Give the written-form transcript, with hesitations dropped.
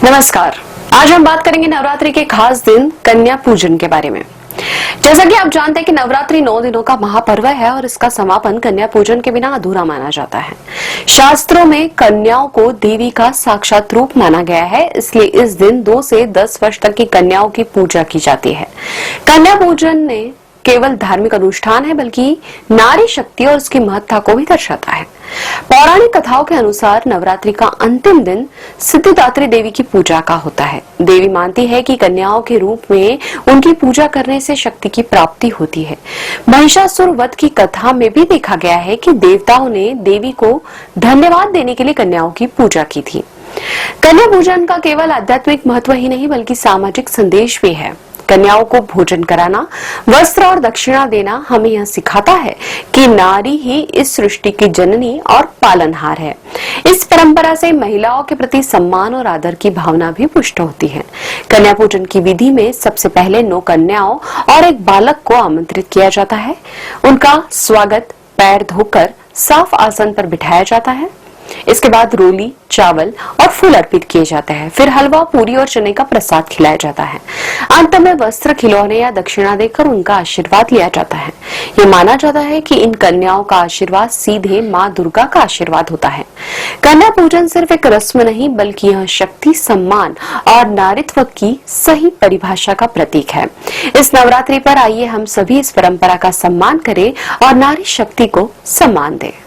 नमस्कार। आज हम बात करेंगे नवरात्रि के खास दिन कन्या पूजन के बारे में। जैसा कि आप जानते हैं कि नवरात्रि 9 दिनों का महापर्व है और इसका समापन कन्या पूजन के बिना अधूरा माना जाता है। शास्त्रों में कन्याओं को देवी का साक्षात रूप माना गया है, इसलिए इस दिन 2 से 10 वर्ष तक की कन्याओं की पूजा की जाती है। कन्या पूजन ने केवल धार्मिक अनुष्ठान है, बल्कि नारी शक्ति और उसकी महत्ता को भी दर्शाता है। पौराणिक कथाओं के अनुसार नवरात्रि का अंतिम दिन सिद्धिदात्री देवी की पूजा का होता है। देवी मानती है कि कन्याओं के रूप में उनकी पूजा करने से शक्ति की प्राप्ति होती है। महिषासुर वध की कथा में भी देखा गया है कि देवताओं ने देवी को धन्यवाद देने के लिए कन्याओं की पूजा की थी। कन्या पूजन का केवल आध्यात्मिक महत्व ही नहीं, बल्कि सामाजिक संदेश भी है। कन्याओं को भोजन कराना, वस्त्र और दक्षिणा देना हमें यह सिखाता है कि नारी ही इस सृष्टि की जननी और पालनहार है। इस परंपरा से महिलाओं के प्रति सम्मान और आदर की भावना भी पुष्ट होती है। कन्या पूजन की विधि में सबसे पहले 9 कन्याओं और एक बालक को आमंत्रित किया जाता है। उनका स्वागत पैर धोकर साफ आसन पर बिठाया जाता है। इसके बाद रोली, चावल और फूल अर्पित किए जाते हैं। फिर हलवा, पूरी और चने का प्रसाद खिलाया जाता है। अंत में वस्त्र, खिलौने या दक्षिणा देकर उनका आशीर्वाद लिया जाता है। ये माना जाता है कि इन कन्याओं का आशीर्वाद सीधे माँ दुर्गा का आशीर्वाद होता है। कन्या पूजन सिर्फ एक रस्म नहीं, बल्कि यह शक्ति, सम्मान और नारीत्व की सही परिभाषा का प्रतीक है। इस नवरात्रि पर आइए हम सभी इस परंपरा का सम्मान करें और नारी शक्ति को सम्मान दें।